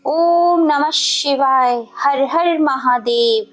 ओम नमः शिवाय। हर हर महादेव।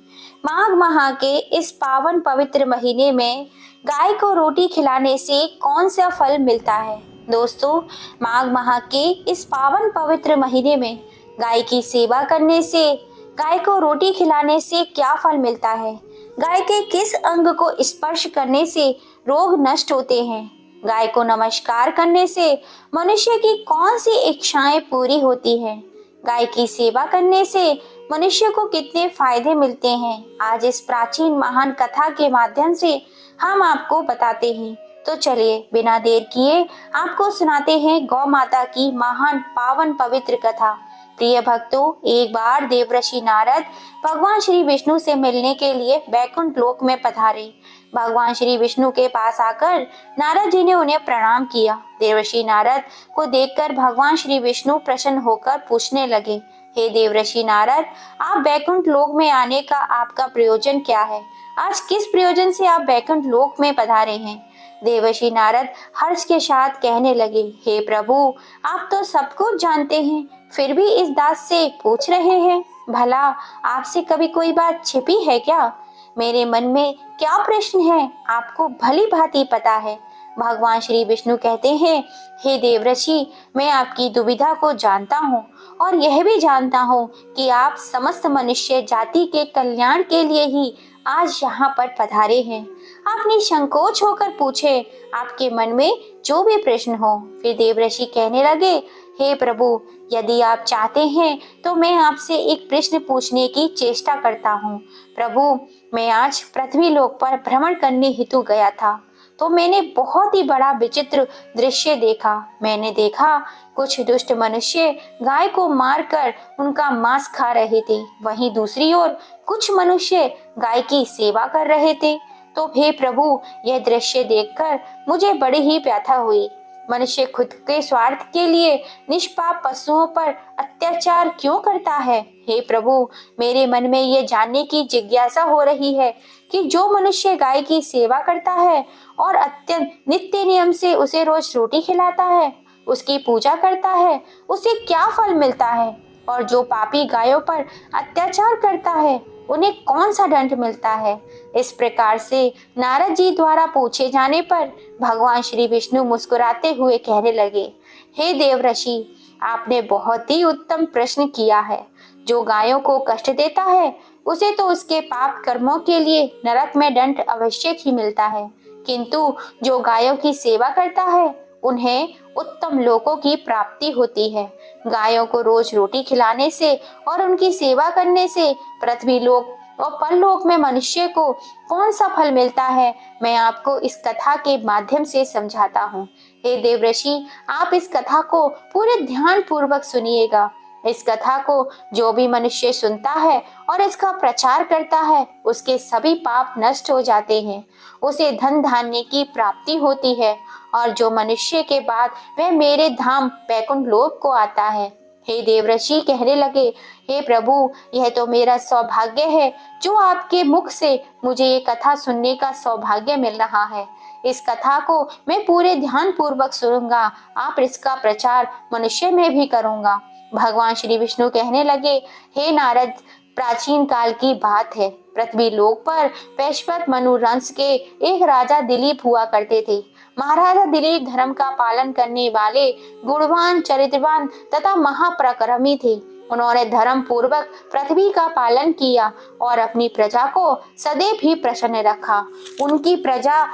माघ माह के इस पावन पवित्र महीने में गाय को रोटी खिलाने से कौन सा फल मिलता है? दोस्तों, माघ माह के इस पावन पवित्र महीने में गाय की सेवा करने से, गाय को रोटी खिलाने से क्या फल मिलता है? गाय के किस अंग को स्पर्श करने से रोग नष्ट होते हैं? गाय को नमस्कार करने से मनुष्य की कौन सी इच्छाएं पूरी होती हैं? गाय की सेवा करने से मनुष्य को कितने फायदे मिलते हैं? आज इस प्राचीन महान कथा के माध्यम से हम आपको बताते हैं। तो चलिए बिना देर किए आपको सुनाते हैं गौ माता की महान पावन पवित्र कथा। प्रिय भक्तों, एक बार देवर्षि नारद भगवान श्री विष्णु से मिलने के लिए बैकुंठ लोक में पधारे। भगवान श्री विष्णु के पास आकर नारद जी ने उन्हें प्रणाम किया। देवर्षि नारद को देखकर भगवान श्री विष्णु प्रसन्न होकर पूछने लगे, हे देवर्षि नारद, आप बैकुंठ लोक में आने का आपका प्रयोजन क्या है? आज किस प्रयोजन से आप बैकुंठ लोक में पधारे हैं? देवर्षि नारद हर्ष के साथ कहने लगे, हे प्रभु, आप तो सब कुछ जानते हैं, फिर भी इस दास से पूछ रहे हैं। भला आपसे कभी कोई बात छिपी है क्या? मेरे मन में क्या प्रश्न है आपको भली भांति पता है। भगवान श्री विष्णु कहते हैं, हे देवर्षि, मैं आपकी दुविधा को जानता हूँ और यह भी जानता हूँ कि आप समस्त मनुष्य जाति के कल्याण के लिए ही आज यहाँ पर पधारे हैं। आप निसंकोच होकर पूछे आपके मन में जो भी प्रश्न हो। फिर देवर्षि कहने लगे, हे प्रभु, यदि आप चाहते हैं तो मैं आपसे एक प्रश्न पूछने की चेष्टा करता हूँ। प्रभु, मैं आज पृथ्वी लोक पर भ्रमण करने हेतु गया था, तो मैंने बहुत ही बड़ा विचित्र दृश्य देखा। मैंने देखा कुछ दुष्ट मनुष्य गाय को मारकर उनका मांस खा रहे थे, वहीं दूसरी ओर कुछ मनुष्य गाय की सेवा कर रहे थे। तो हे प्रभु, यह दृश्य देखकर मुझे बड़ी ही व्यथा हुई। मनुष्य खुद के स्वार्थ के लिए निष्पाप पशुओं पर अत्याचार क्यों करता है? हे प्रभु, मेरे मन में ये जानने की जिज्ञासा हो रही है कि जो मनुष्य गाय की सेवा करता है और अत्यंत नित्य नियम से उसे रोज रोटी खिलाता है, उसकी पूजा करता है, उसे क्या फल मिलता है? और जो पापी गायों पर अत्याचार करता है, उन्हें कौन सा दंड मिलता है? इस प्रकार से नारद जी द्वारा पूछे जाने पर भगवान श्री विष्णु मुस्कुराते हुए कहने लगे, हे देवर्षि, आपने बहुत ही उत्तम प्रश्न किया है। जो गायों को कष्ट देता है उसे तो उसके पाप कर्मों के लिए नरक में दंड अवश्य ही मिलता है, किंतु जो गायों की सेवा करता है उन्हें उत्तम लोकों की प्राप्ति होती है। गायों को रोज रोटी खिलाने से और उनकी सेवा करने से पृथ्वी लोक और परलोक में मनुष्य को कौन सा फल मिलता है, मैं आपको इस कथा के माध्यम से समझाता हूँ। हे देवर्षि, आप इस कथा को पूरे ध्यान पूर्वक सुनिएगा। इस कथा को जो भी मनुष्य सुनता है और इसका प्रचार करता है, उसके सभी पाप नष्ट हो जाते हैं, उसे धन धान्य की प्राप्ति होती है और जो मनुष्य के बाद वह मेरे धाम बैकुंठ लोक को आता है। हे देवर्षि कहने लगे, हे प्रभु, यह तो मेरा सौभाग्य है जो आपके मुख से मुझे ये कथा सुनने का सौभाग्य मिल रहा है। इस कथा को मैं पूरे ध्यान पूर्वक सुनूंगा, आप इसका प्रचार मनुष्य में भी करूंगा। भगवान श्री विष्णु कहने लगे, हे नारद, प्राचीन काल की बात है। पृथ्वी लोक पर वैश्वत मनु वंश के एक राजा दिलीप हुआ करते थे। महाराजा दिलीप धर्म का पालन करने वाले गुणवान, चरित्रवान तथा महापराक्रमी थे। उन्होंने धर्म पूर्वक पृथ्वी का पालन किया और अपनी प्रजा को सदैव ही प्रसन्न रखा। उनकी प्रजा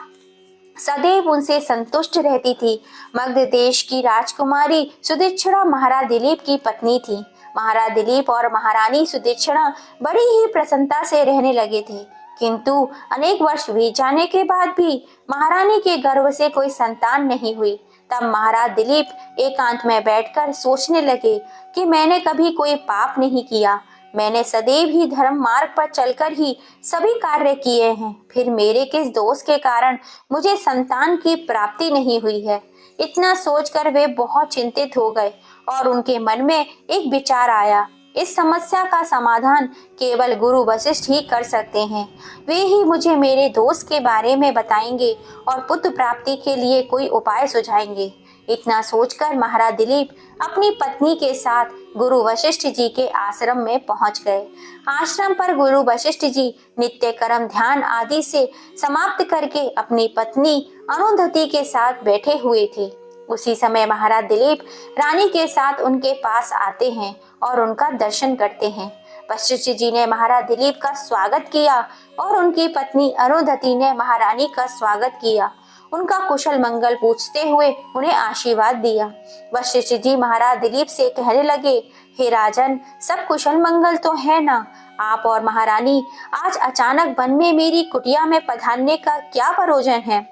सदैव उनसे संतुष्ट रहती थी। मगध देश की राजकुमारी सुदक्षिणा महाराज दिलीप की पत्नी थी। महाराज दिलीप और महारानी सुदक्षिणा बड़ी ही प्रसन्नता से रहने लगे थे, किंतु अनेक वर्ष बीत जाने के बाद भी महारानी के गर्भ से कोई संतान नहीं हुई। तब महाराज दिलीप एकांत में बैठकर सोचने लगे कि मैंने कभी कोई पाप नहीं किया, मैंने सदैव ही धर्म मार्ग पर चलकर ही सभी कार्य किए हैं, फिर मेरे किस दोष के कारण मुझे संतान की प्राप्ति नहीं हुई है। इतना सोचकर वे बहुत चिंतित हो गए और उनके मन में एक विचार आया, इस समस्या का समाधान केवल गुरु वशिष्ठ ही कर सकते हैं। वे ही मुझे मेरे दोस्त के बारे में बताएंगे और पुत्र प्राप्ति के लिए कोई उपाय सुझाएंगे। इतना सोचकर महाराज दिलीप अपनी पत्नी के साथ गुरु वशिष्ठ जी के आश्रम में पहुंच गए। आश्रम पर गुरु वशिष्ठ जी नित्य कर्म ध्यान आदि से समाप्त करके अपनी पत्नी अरुंधति के साथ बैठे हुए थे। उसी समय महाराज दिलीप रानी के साथ उनके पास आते हैं और उनका दर्शन करते हैं। वशिष्ठ जी ने महाराज दिलीप का स्वागत किया और उनकी पत्नी अरुंधति ने महारानी का स्वागत किया। उनका कुशल मंगल पूछते हुए उन्हें आशीर्वाद दिया। वशिष्ठ जी महाराज दिलीप से कहने लगे, हे राजन, सब कुशल मंगल तो है ना? आप और महारानी आज अचानक वन में मेरी कुटिया में पधारने का क्या प्रयोजन है?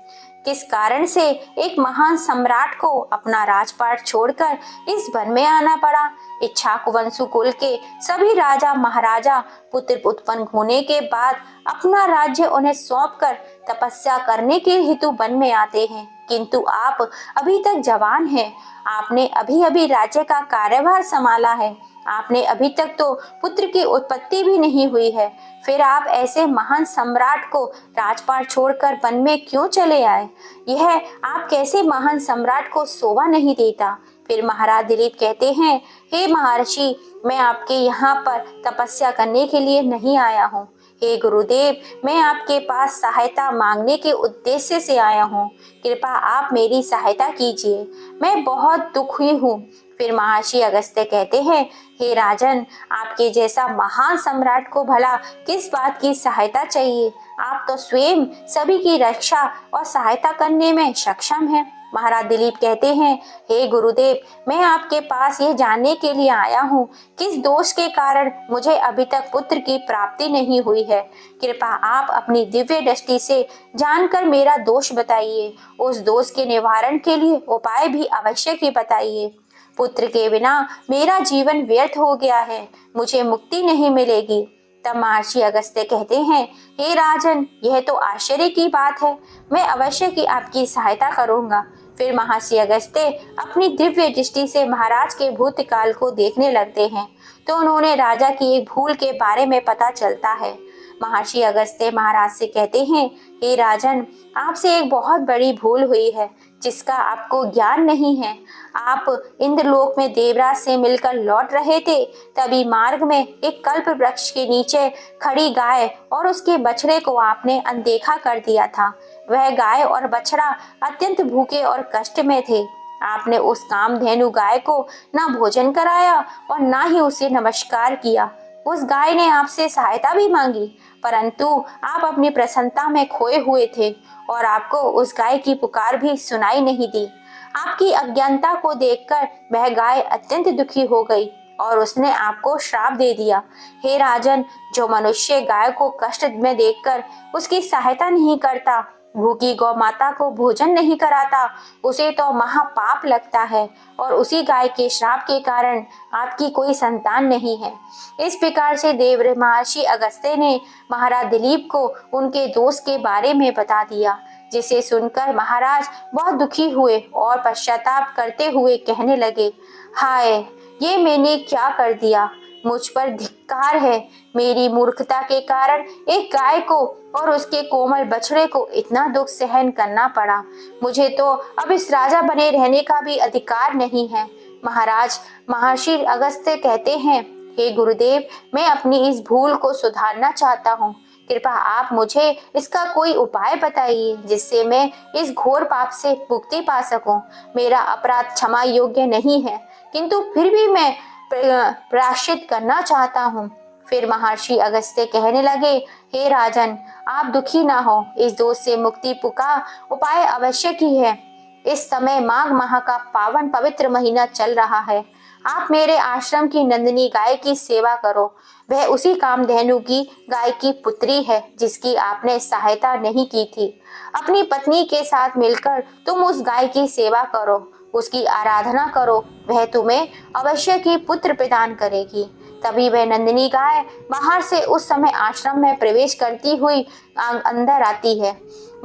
किस कारण से एक महान सम्राट को अपना राजपाट छोड़कर इस वन में आना पड़ा? इक्ष्वाकु कुल के सभी राजा महाराजा पुत्र उत्पन्न होने के बाद अपना राज्य उन्हें सौंपकर तपस्या करने के हेतु वन में आते हैं, किंतु आप अभी तक जवान हैं। आपने अभी अभी राज्य का कार्यभार संभाला है। आपने अभी तक तो पुत्र की उत्पत्ति भी नहीं हुई है, फिर आप ऐसे महान सम्राट को राजपाट छोड़कर वन में क्यों चले आए? यह आप कैसे महान सम्राट को शोभा नहीं देता? फिर महाराज दिलीप कहते हैं, हे महर्षि, मैं आपके यहाँ पर तपस्या करने के लिए नहीं आया हूँ। हे गुरुदेव, मैं आपके पास सहायता मांगने के उद्देश्य से आया हूँ। कृपा आप मेरी सहायता कीजिए, मैं बहुत दुखी हूँ। फिर महर्षि अगस्त्य कहते हैं, हे राजन, आपके जैसा महान सम्राट को भला किस बात की सहायता चाहिए? आप तो स्वयं सभी की रक्षा और सहायता करने में सक्षम हैं। महाराज दिलीप कहते हैं, हे गुरुदेव, मैं आपके पास ये जानने के लिए आया हूँ किस दोष के कारण मुझे अभी तक पुत्र की प्राप्ति नहीं हुई है। कृपा आप अपनी दिव्य दृष्टि से जानकर मेरा दोष बताइए। उस दोष के निवारण के लिए उपाय भी अवश्य ही बताइए। पुत्र के बिना मेरा जीवन व्यर्थ हो गया है, मुझे मुक्ति नहीं मिलेगी। तब महर्षि अगस्त्य कहते हैं, हे राजन, यह तो आश्चर्य की बात है, मैं अवश्य ही आपकी सहायता करूंगा। फिर महर्षि अगस्त्य अपनी दिव्य दृष्टि से महाराज के भूतकाल को देखने लगते हैं, तो उन्होंने राजा की एक भूल के बारे में पता चलता है। महर्षि अगस्त्य महाराज से कहते हैं, हे राजन, आपसे एक बहुत बड़ी भूल हुई है जिसका आपको ज्ञान नहीं है। आप इंद्रलोक में देवराज से मिलकर लौट रहे थे, तभी मार्ग में एक कल्प वृक्ष के नीचे खड़ी गाय और उसके बछड़े को आपने अनदेखा कर दिया था। वह गाय और बछड़ा अत्यंत भूखे और कष्ट में थे। आपने उस कामधेनु गाय को ना भोजन कराया और ना ही उसे नमस्कार किया। उस गाय ने आपसे सहायता भी मांगी, परंतु आप अपनी प्रसन्नता में खोए हुए थे और आपको उस गाय की पुकार भी सुनाई नहीं दी। आपकी अज्ञानता को देखकर वह गाय अत्यंत दुखी हो गई और उसने आपको श्राप दे दिया। हे राजन, जो मनुष्य गाय को कष्ट में देखकर उसकी सहायता नहीं करता, भूखी गौ माता को भोजन नहीं कराता, उसे तो महापाप लगता है और उसी गाय के श्राप के कारण आपकी कोई संतान नहीं है। इस प्रकार से देव महर्षि अगस्त्य ने महाराज दिलीप को उनके दोष के बारे में बता दिया, जिसे सुनकर महाराज बहुत दुखी हुए और पश्चाताप करते हुए कहने लगे, हाय, ये मैंने क्या कर दिया? मुझ पर धिक्कार है। मेरी मूर्खता के कारण एक गाय को और उसके कोमल बछड़े को इतना दुख सहन करना पड़ा। मुझे तो अब इस राजा बने रहने का भी अधिकार नहीं है। महाराज महर्षि अगस्त्य कहते हैं, हे गुरुदेव, मैं अपनी इस भूल को सुधारना चाहता हूँ। कृपा आप मुझे इसका कोई उपाय बताइए जिससे मैं इस घोर पाप से मुक्ति पा सकूं। मेरा अपराध क्षमा योग्य नहीं है, किंतु फिर भी मैं प्रायश्चित करना चाहता हूँ। फिर महर्षि अगस्त्य कहने लगे, हे राजन, आप दुखी ना हो, इस दोष से मुक्ति का उपाय अवश्य ही है। इस समय माघ माह का पावन पवित्र महीना चल रहा है। आप मेरे आश्रम की नंदिनी गाय की सेवा करो। वह उसी कामधेनु की गाय की पुत्री है जिसकी आपने सहायता नहीं की थी। अपनी पत्नी के साथ मिलकर तुम उस गाय की सेवा करो, उसकी आराधना करो, वह तुम्हें अवश्य ही पुत्र प्रदान करेगी। तभी वह नंदिनी गाय बाहर से उस समय आश्रम में प्रवेश करती हुई अंदर आती है।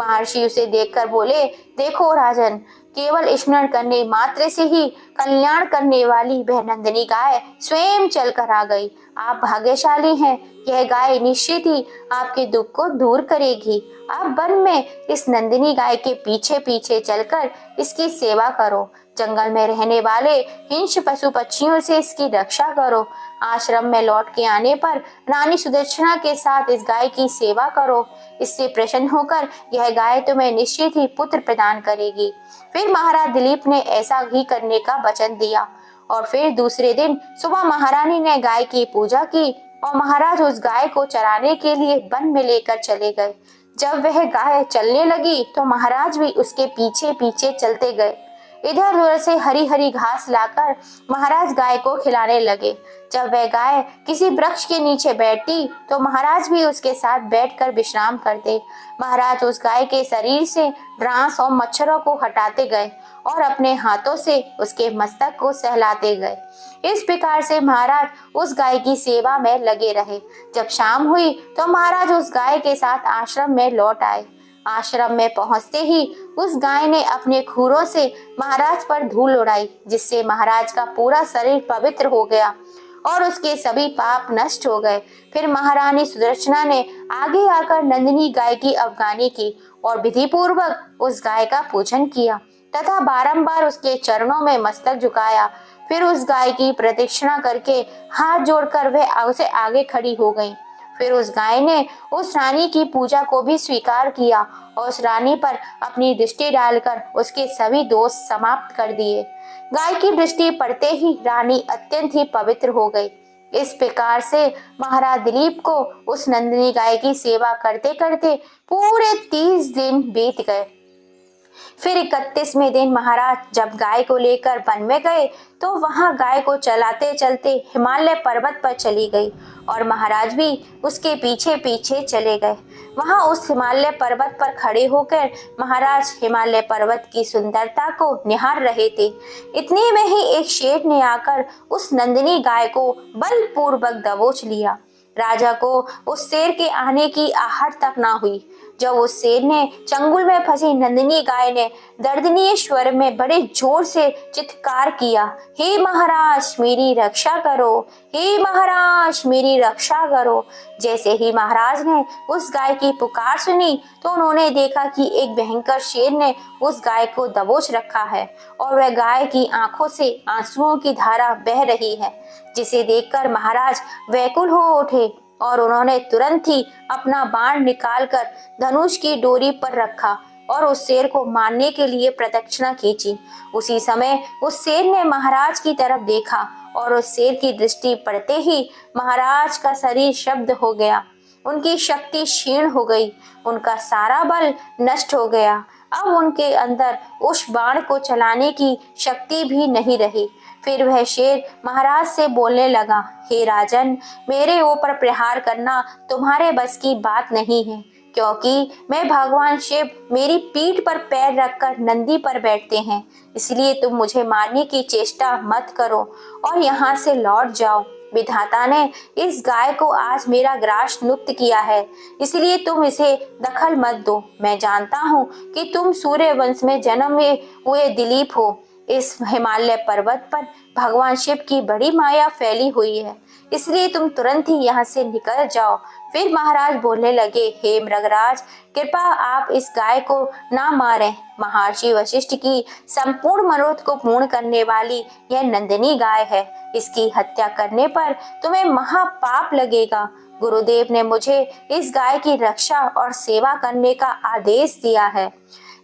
महर्षि उसे देखकर बोले, देखो राजन, केवल स्मरण करने मात्र से ही कल्याण करने वाली वह नंदिनी गाय स्वयं चलकर आ गई। आप भाग्यशाली हैं, यह गाय निश्चित ही आपके दुख को दूर करेगी। आप वन में इस नंदिनी गाय के पीछे पीछे चलकर इसकी सेवा करो। जंगल में रहने वाले हिंस पशु पक्षियों से इसकी रक्षा करो। आश्रम में लौट के आने पर रानी सुदक्षिणा के साथ इस गाय की सेवा करो। इससे प्रसन्न होकर यह गाय तुम्हें निश्चित ही पुत्र प्रदान करेगी। फिर महाराज दिलीप ने ऐसा ही करने का वचन दिया और फिर दूसरे दिन सुबह महारानी ने गाय की पूजा की और महाराज उस गाय को चराने के लिए वन में लेकर चले गए। जब वह गाय चलने लगी तो महाराज भी उसके पीछे पीछे चलते गए। इधर उधर से हरी हरी घास लाकर महाराज गाय को खिलाने लगे। जब वह गाय किसी वृक्ष के नीचे बैठती तो महाराज भी उसके साथ बैठकर विश्राम करते। महाराज उस गाय के शरीर से डांस और मच्छरों को हटाते गए और अपने हाथों से उसके मस्तक को सहलाते गए। इस प्रकार से महाराज उस गाय की सेवा में लगे रहे। जब शाम हुई तो महाराज उस गाय के साथ आश्रम में लौट आए। आश्रम में पहुंचते ही उस गाय ने अपने खुरों से महाराज पर धूल उड़ाई, जिससे महाराज का पूरा शरीर पवित्र हो गया और उसके सभी पाप नष्ट हो गए। फिर महारानी सुदक्षिणा ने आगे आकर नंदिनी गाय की अवगानी की और विधि पूर्वक उस गाय का पूजन किया तथा बारंबार उसके चरणों में मस्तक झुकाया। फिर उस गाय की प्रदक्षिणा करके हाथ जोड़कर वह उसे आगे खड़ी हो गई। फिर उस गाय ने उस रानी की पूजा को भी स्वीकार किया और उस रानी पर अपनी दृष्टि डालकर उसके सभी दोष समाप्त कर दिए। गाय की दृष्टि पड़ते ही रानी अत्यंत ही पवित्र हो गई। इस प्रकार से महाराज दिलीप को उस नंदिनी गाय की सेवा करते करते पूरे 30 दिन बीत गए। फिर 31वें दिन महाराज जब गाय को लेकर वन में गए तो वहां गाय को चलाते चलते हिमालय पर्वत पर चली गई और महाराज भी उसके पीछे पीछे चले गए। वहां उस हिमालय पर्वत पर खड़े होकर महाराज हिमालय पर्वत की सुंदरता को निहार रहे थे। इतने में ही एक शेर ने आकर उस नंदिनी गाय को बलपूर्वक दबोच लिया। राजा को उस शेर के आने की आहट तक ना हुई। जब उस शेर ने चंगुल में फंसी नंदिनी गाय ने दर्दनीय स्वर में बड़े जोर से चित्कार किया, हे महाराज मेरी रक्षा करो, हे महाराज मेरी रक्षा करो। जैसे ही महाराज ने उस गाय की पुकार सुनी तो उन्होंने देखा कि एक भयंकर शेर ने उस गाय को दबोच रखा है और वह गाय की आंखों से आंसुओं की धारा बह रही है, जिसे देखकर महाराज व्याकुल हो उठे और उन्होंने तुरंत ही अपना बाण निकालकर धनुष की डोरी पर रखा और उस शेर को मारने के लिए प्रदक्षिणा खींची। उसी समय उस शेर ने महाराज की तरफ देखा और उस शेर की दृष्टि पड़ते ही महाराज का शरीर शब्द हो गया। उनकी शक्ति क्षीण हो गई, उनका सारा बल नष्ट हो गया। अब उनके अंदर उस बाण को चलाने की शक्ति भी नहीं रही। फिर वह शेर महाराज से बोलने लगा, हे राजन, मेरे ऊपर प्रहार करना तुम्हारे बस की बात नहीं है, क्योंकि मैं भगवान शिव मेरी पीठ पर पैर रखकर नंदी पर बैठते हैं। इसलिए तुम मुझे मारने की चेष्टा मत करो और यहाँ से लौट जाओ। विधाता ने इस गाय को आज मेरा ग्रास मुक्त किया है, इसलिए तुम इसे दखल मत दो। मैं जानता हूँ कि तुम सूर्य वंश में जन्म हुए दिलीप हो। इस हिमालय पर्वत पर भगवान शिव की बड़ी माया फैली हुई है, इसलिए तुम तुरंत ही यहाँ से निकल जाओ। फिर महाराज बोलने लगे, हे मृगराज, कृपा आप इस गाय को ना मारें। महर्षि वशिष्ठ की संपूर्ण मनोरथ को पूर्ण करने वाली यह नंदिनी गाय है। इसकी हत्या करने पर तुम्हें महापाप लगेगा। गुरुदेव ने मुझे इस गाय की रक्षा और सेवा करने का आदेश दिया है।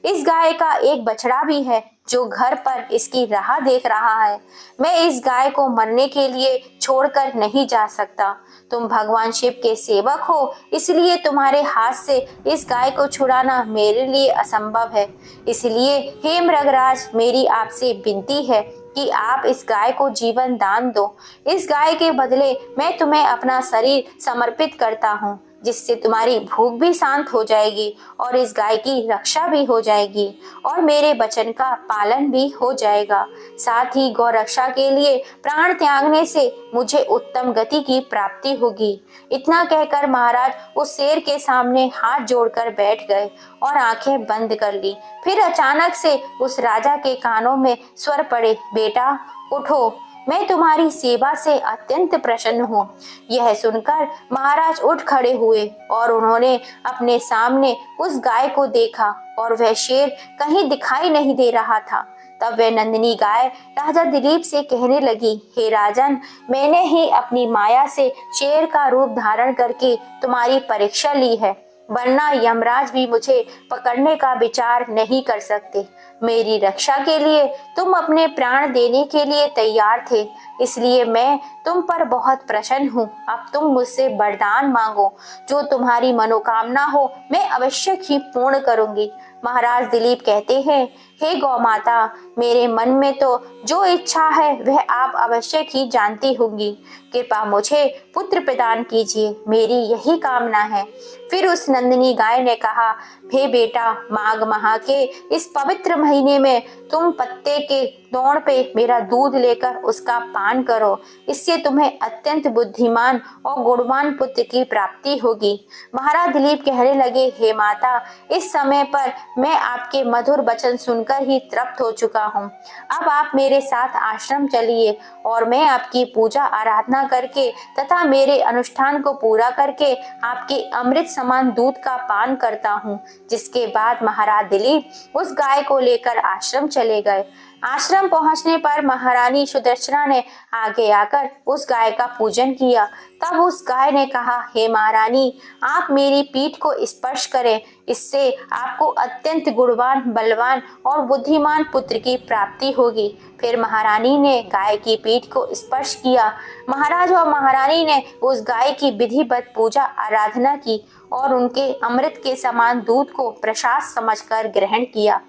इस गाय का एक बछड़ा भी है जो घर पर इसकी राह देख रहा है। मैं इस गाय को मरने के लिए छोड़कर नहीं जा सकता। तुम भगवान शिव के सेवक हो, इसलिए तुम्हारे हाथ से इस गाय को छुड़ाना मेरे लिए असंभव है। इसलिए हे मृगराज, मेरी आपसे विनती है कि आप इस गाय को जीवन दान दो। इस गाय के बदले मैं तुम्हें अपना शरीर समर्पित करता हूँ, जिससे तुम्हारी भूख भी शांत हो जाएगी और इस गाय की रक्षा भी हो जाएगी और मेरे वचन का पालन भी हो जाएगा। साथ ही गौ रक्षा के लिए प्राण त्यागने से मुझे उत्तम गति की प्राप्ति होगी। इतना कहकर महाराज उस शेर के सामने हाथ जोड़कर बैठ गए और आंखें बंद कर ली। फिर अचानक से उस राजा के कानों में स्वर पड़े, बेटा उठो, मैं तुम्हारी सेवा से अत्यंत प्रसन्न हूँ। यह सुनकर महाराज उठ खड़े हुए और उन्होंने अपने सामने उस गाय को देखा और वह शेर कहीं दिखाई नहीं दे रहा था। तब वह नंदिनी गाय राजा दिलीप से कहने लगी, हे राजन, मैंने ही अपनी माया से शेर का रूप धारण करके तुम्हारी परीक्षा ली है, वरना यमराज भी मुझे पकड़ने का विचार नहीं कर सकते। मेरी रक्षा के लिए तुम अपने प्राण देने के लिए तैयार थे, इसलिए मैं तुम पर बहुत प्रसन्न हूँ। अब तुम मुझसे वरदान मांगो, जो तुम्हारी मनोकामना हो मैं अवश्य ही पूर्ण करूंगी। महाराज दिलीप कहते हैं, हे गौ माता, मेरे मन में तो जो इच्छा है वह आप अवश्य ही जानती होंगी। कृपा मुझे पुत्र प्रदान कीजिए, मेरी यही कामना है। फिर उस नंदिनी गाय ने कहा, हे बेटा, माघ माह के इस पवित्र महीने में तुम पत्ते के दौड़ पे मेरा दूध लेकर उसका पान करो, इससे तुम्हें अत्यंत बुद्धिमान और गुणवान पुत्र की प्राप्ति होगी। महाराज दिलीप कहने लगे, हे माता, इस समय पर मैं आपके मधुर वचन सुनकर ही तृप्त हो चुका हूँ। अब आप मेरे साथ आश्रम चलिए और मैं आपकी पूजा आराधना करके तथा मेरे अनुष्ठान को पूरा करके आपके अमृत समान दूध का पान करता हूँ। जिसके बाद महाराज दिलीप उस गाय को लेकर आश्रम चले गए। आश्रम पहुंचने पर महारानी सुदर्शना ने आगे आकर उस गाय का पूजन किया। तब उस गाय ने कहा, हे महारानी, आप मेरी पीठ को स्पर्श करें, इससे आपको अत्यंत गुणवान, बलवान और बुद्धिमान पुत्र की प्राप्ति होगी। फिर महारानी ने गाय की पीठ को स्पर्श किया। महाराज और महारानी ने उस गाय की विधिवत पूजा आराधना की और उनके अमृत के समान दूध को प्रसाद समझकर ग्रहण किया।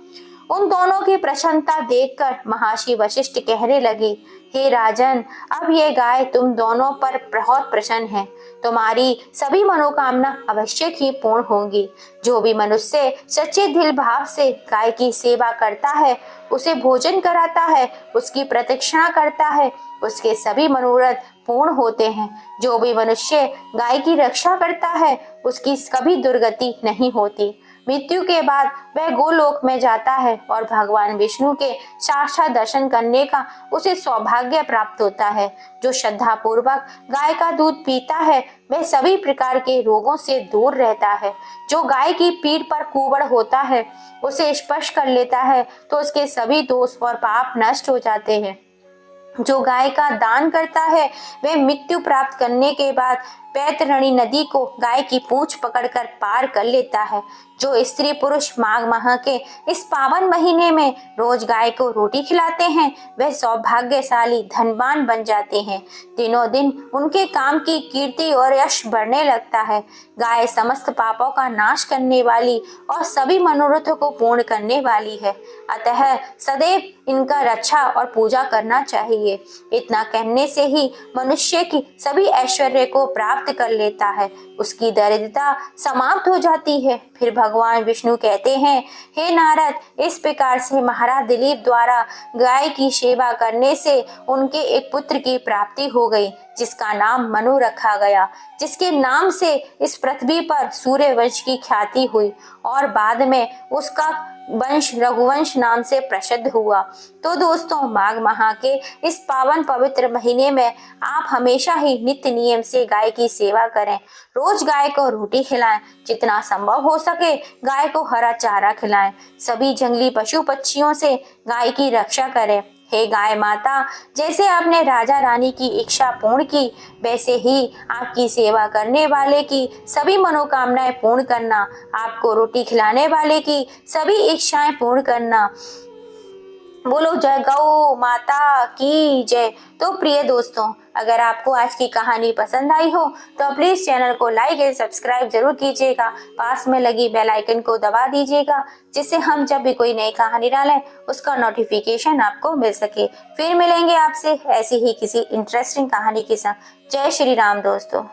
उन दोनों की प्रसन्नता देखकर महर्षि वशिष्ठ कहने लगे, हे राजन, अब ये गाय तुम दोनों पर बहुत प्रसन्न है। तुम्हारी सभी मनोकामना अवश्य ही पूर्ण होंगी। जो भी मनुष्य सच्चे दिल भाव से गाय की सेवा करता है, उसे भोजन कराता है, उसकी प्रतीक्षा करता है, उसके सभी मनोरथ पूर्ण होते हैं। जो भी मनुष्य गाय की रक्षा करता है, उसकी कभी दुर्गति नहीं होती। मृत्यु के बाद वह गोलोक में जाता है और भगवान विष्णु के साक्षात दर्शन करने का उसे सौभाग्य प्राप्त होता है। जो श्रद्धा पूर्वक गाय का दूध पीता है, वह सभी प्रकार के रोगों से दूर रहता है। जो गाय की पीठ पर कुंवड़ होता है, उसे स्पर्श कर लेता है तो उसके सभी दोष और पाप नष्ट हो जाते हैं। जो गाय का दान करता है, वह मृत्यु प्राप्त करने के बाद बैतरणी नदी को गाय की पूंछ पकड़कर पार कर लेता है। जो स्त्री पुरुष माघ माह के इस पावन महीने में रोज गाय को रोटी खिलाते हैं, वह सौभाग्यशाली धनवान बन जाते हैं। दिनों दिन उनके काम की कीर्ति और यश बढ़ने लगता है। गाय समस्त पापों का नाश करने वाली और सभी मनोरथों को पूर्ण करने वाली है, अतः सदैव इनका रक्षा और पूजा करना चाहिए। इतना कहने से ही मनुष्य की सभी ऐश्वर्य को प्राप्त कर लेता है, उसकी दरिद्रता समाप्त हो जाती है। फिर भगवान विष्णु कहते हैं, हे नारद, इस प्रकार से महाराज दिलीप द्वारा गाय की सेवा करने से उनके एक पुत्र की प्राप्ति हो गई, जिसका नाम मनु रखा गया, जिसके नाम से इस पृथ्वी पर सूर्य वंश की ख्याति हुई और बाद में उसका वंश रघुवंश नाम से प्रसिद्ध हुआ। तो दोस्तों, माघ माह के इस पावन पवित्र महीने में आप हमेशा ही नित्य नियम से गाय की सेवा करें। रोज गाय को रोटी खिलाएं, जितना संभव हो सके गाय को हरा चारा खिलाएं। सभी जंगली पशु पक्षियों से गाय की रक्षा करें। हे गाय माता, जैसे आपने राजा रानी की इच्छा पूर्ण की, वैसे ही आपकी सेवा करने वाले की सभी मनोकामनाएं पूर्ण करना, आपको रोटी खिलाने वाले की सभी इच्छाएं पूर्ण करना। बोलो जय गौ माता की जय। तो प्रिय दोस्तों, अगर आपको आज की कहानी पसंद आई हो तो प्लीज चैनल को लाइक एंड सब्सक्राइब जरूर कीजिएगा। पास में लगी बेल आइकन को दबा दीजिएगा, जिससे हम जब भी कोई नई कहानी डालें उसका नोटिफिकेशन आपको मिल सके। फिर मिलेंगे आपसे ऐसी ही किसी इंटरेस्टिंग कहानी के साथ। जय श्री राम दोस्तों।